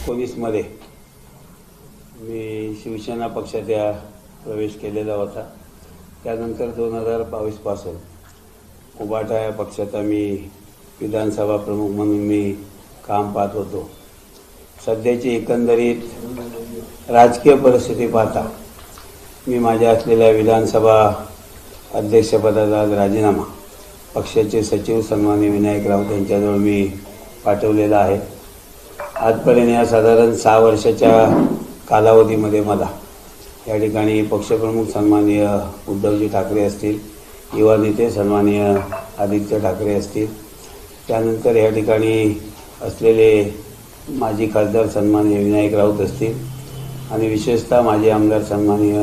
2019 मध्ये मी शिवसेना पक्षात प्रवेश केलेला होता। त्यानंतर 2022 पासून उबाटा या पक्षात मी विधानसभा प्रमुख म्हणून मी काम पाहत होतो। सध्याची एकंदरीत राजकीय परिस्थिती पाहता मी माझ्या असलेल्या विधानसभा अध्यक्षपदाचा राजीनामा पक्षाचे सचिव सन्माननीय विनायक राऊत यांच्याजवळ मी पाठवलेला आहे। आजपर्यंत या साधारण 6 वर्षाच्या कालावधीमध्ये मला या ठिकाणी पक्षप्रमुख सन्माननीय उद्धवजी ठाकरे असतील, युवा नेते सन्माननीय आदित्य ठाकरे असतील, त्यानंतर या ठिकाणी असलेले माजी खासदार सन्माननीय विनायक राऊत असतील आणि विशेषतः माजी आमदार सन्माननीय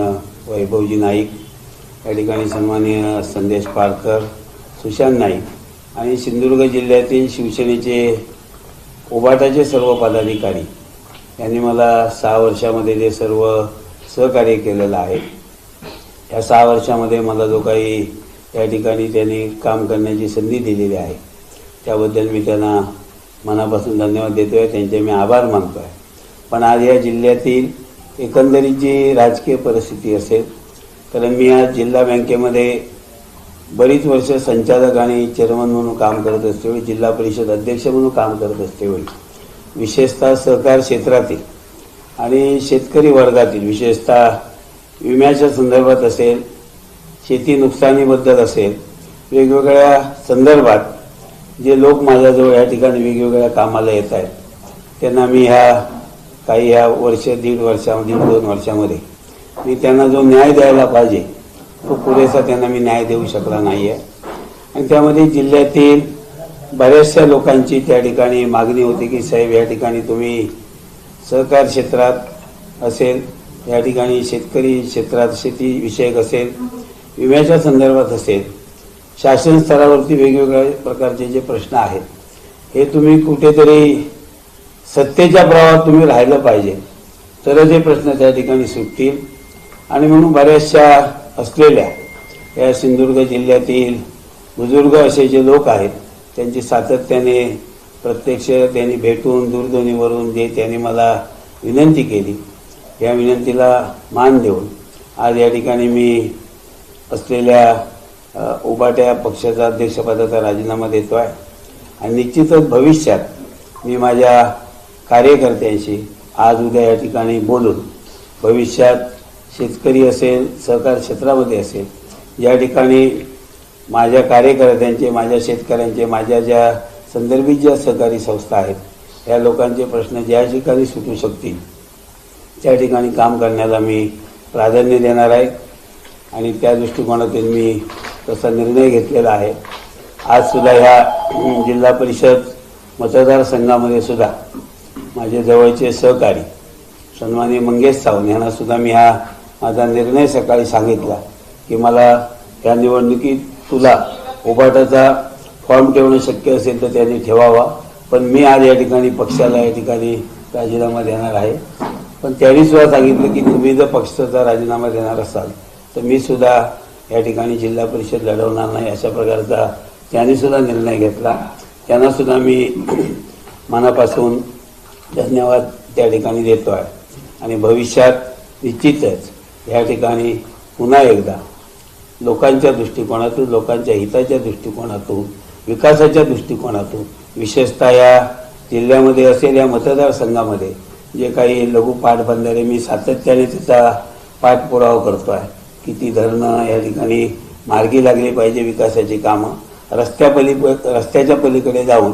वैभवजी नाईक, या ठिकाणी सन्माननीय संदेश पारकर, सुशांत नाईक आणि सिंधुदुर्ग जिल्ह्यातील शिवसेनेचे उबाटाचे सर्व पदाधिकारी यांनी मला 6 वर्षामध्ये जे सर्व सहकार्य केलेलं आहे, या 6 वर्षामध्ये मला जो काही या ठिकाणी त्यांनी काम करण्याची संधी दिलेली आहे त्याबद्दल मी त्यांना मनापासून धन्यवाद देतोय, त्यांचे मी आभार मानतोय। पण आज या जिल्ह्यातील एकंदरीत जी राजकीय परिस्थिती असेल तर मी आज जिल्हा बँकेमध्ये बरीच वर्ष संचालक आणि चेअरमन म्हणून काम करत असतेवेळी, जिल्हा परिषद अध्यक्ष म्हणून काम करत असतेवेळी विशेषतः सहकार क्षेत्रातील आणि शेतकरी वर्गातील विशेषतः विम्याच्या संदर्भात असेल, शेती नुकसानीबद्दल असेल, वेगवेगळ्या संदर्भात जे लोक माझ्याजवळ या ठिकाणी वेगवेगळ्या कामाला येत आहेत त्यांना मी ह्या वर्ष, 1.5 वर्षामध्ये 2 वर्षामध्ये मी त्यांना जो न्याय द्यायला पाहिजे तो पुरेसा त्यांना मी न्याय देऊ शकला नाही आहे। आणि त्यामध्ये जिल्ह्यातील बऱ्याचशा लोकांची त्या ठिकाणी मागणी होती की साहेब या ठिकाणी तुम्ही सहकार क्षेत्रात असेल, या ठिकाणी शेतकरी क्षेत्रात शेती विषयक असेल, विम्याच्या संदर्भात असेल, शासन स्तरावरती वेगवेगळ्या प्रकारचे जे प्रश्न आहेत हे तुम्ही कुठेतरी सत्तेच्या प्रवाहात तुम्ही राहिलं पाहिजे तरच हे प्रश्न त्या ठिकाणी सुटतील। आणि म्हणून बऱ्याचशा असलेल्या या सिंधुदुर्ग जिल्ह्यातील बुजुर्ग असे जे लोक आहेत त्यांची सातत्याने प्रत्यक्ष त्यांनी भेटून दूरध्वनीवरून जे त्यांनी मला विनंती केली, या विनंतीला मान देऊन आज या ठिकाणी मी असलेल्या उबाटा पक्षाचा अध्यक्षपदाचा राजीनामा देतो आहे। आणि निश्चितच भविष्यात मी माझ्या कार्यकर्त्यांशी आज उद्या या ठिकाणी बोलून भविष्यात शेतकरी असेल, सहकार क्षेत्रामध्ये असेल, या ठिकाणी माझ्या कार्यकर्त्यांचे, माझ्या शेतकऱ्यांचे, माझ्या ज्या संदर्भित ज्या सहकारी संस्था आहेत या लोकांचे प्रश्न ज्या ठिकाणी सुटू शकतील त्या ठिकाणी काम करण्याला मी प्राधान्य देणार आहे। आणि त्या दृष्टिकोनातून मी तसा निर्णय घेतलेला आहे। आज सुद्धा ह्या जिल्हा परिषद मतदारसंघामध्ये सुद्धा माझे जवळचे सहकारी सन्माननीय मंगेश सावंत यांना सुद्धा मी माझा निर्णय सकाळी सांगितला की मला या निवडणुकीत तुला उबाटाचा फॉर्म ठेवणं शक्य असेल तर त्यांनी ठेवावा, पण मी आज या ठिकाणी पक्षाला या ठिकाणी राजीनामा देणार आहे। पण त्यांनी सुद्धा सांगितलं की तुम्ही जर पक्षाचा राजीनामा देणार असाल तर मी सुद्धा या ठिकाणी जिल्हा परिषद लढवणार नाही, अशा प्रकारचा त्यांनी सुद्धा निर्णय घेतला। त्यांना सुद्धा मी मनापासून धन्यवाद त्या ठिकाणी देतो आहे। आणि भविष्यात निश्चितच या ठिकाणी पुन्हा एकदा लोकांच्या दृष्टिकोनातून, लोकांच्या हिताच्या दृष्टिकोनातून, विकासाच्या दृष्टिकोनातून विशेषतः या जिल्ह्यामध्ये असेल, या मतदारसंघामध्ये जे काही लघु पाटबंधारे मी सातत्याने त्याचा पाठपुरावा करतो आहे, किती धरणं या ठिकाणी मार्गी लागली पाहिजे, विकासाची कामं रस्त्याच्या पलीकडे जाऊन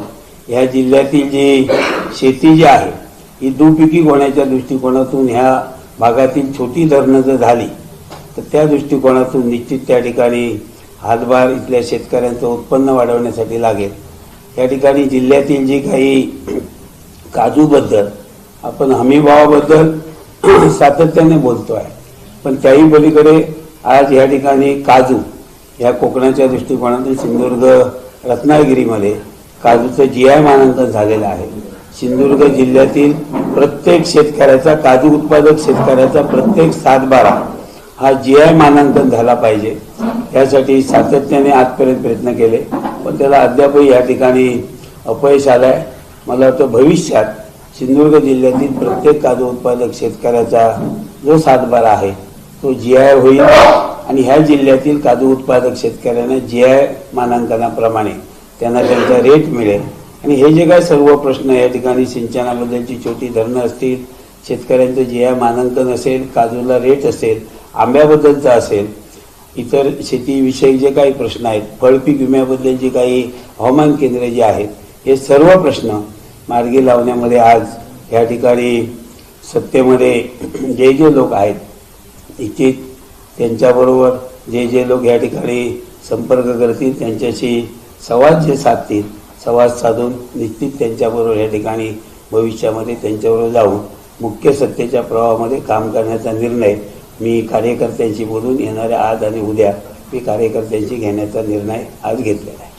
ह्या जिल्ह्यातील जी शेती जी आहे ही दुपीकी होण्याच्या दृष्टिकोनातून ह्या भागातील छोटी धरणं जर झाली तर त्या दृष्टिकोनातून निश्चित त्या ठिकाणी हातभार इथल्या शेतकऱ्यांचं उत्पन्न वाढवण्यासाठी लागेल। या ठिकाणी जिल्ह्यातील जी काही काजूबद्दल आपण हमीभावाबद्दल सातत्याने बोलतो आहे, पण त्याही पलीकडे आज या ठिकाणी काजू या कोकणाच्या दृष्टिकोनातून सिंधुदुर्ग रत्नागिरीमध्ये काजूचं GI मानांकन झालेलं आहे। सिंधुदुर्ग जिल्ह्यातील प्रत्येक शेतकऱ्याचा, काजू उत्पादक शेतकऱ्याचा प्रत्येक 7-12 हा GI मानांकन झाला पाहिजे, यासाठी सातत्याने आजपर्यंत प्रयत्न केले, पण त्याला अद्यापही या ठिकाणी अपयश आलं आहे। मला वाटतं भविष्यात सिंधुदुर्ग जिल्ह्यातील प्रत्येक काजू उत्पादक शेतकऱ्याचा जो सातबारा आहे तो GI होईल आणि ह्या जिल्ह्यातील काजू उत्पादक शेतकऱ्यांना GI मानांकनाप्रमाणे त्यांना त्यांचा रेट मिळेल आणि हे जे काय सर्व प्रश्न या ठिकाणी सिंचनाबद्दलची छोटी धरणं असतील, शेतकऱ्यांचं GI मानांकन असेल, काजूला रेट असेल, आंब्याबद्दलचा असेल, इतर शेतीविषयक जे काही प्रश्न आहेत, फळपीक विम्याबद्दलची काही हवामान केंद्रे जी आहेत, हे सर्व प्रश्न मार्गी लावण्यामध्ये आज या ठिकाणी सत्तेमध्ये जे जे लोक आहेत इच्छित त्यांच्याबरोबर जे लोक या ठिकाणी संपर्क करतील त्यांच्याशी संवाद जे साधतील, संवाद साधून निश्चित त्यांच्याबरोबर या ठिकाणी भविष्यामध्ये त्यांच्याबरोबर जाऊन मुख्य सत्तेच्या प्रवाहामध्ये काम करण्याचा निर्णय मी कार्यकर्त्यांशी बोलून येणाऱ्या आज आणि उद्या मी कार्यकर्त्यांशी घेण्याचा निर्णय आज घेतलेला आहे.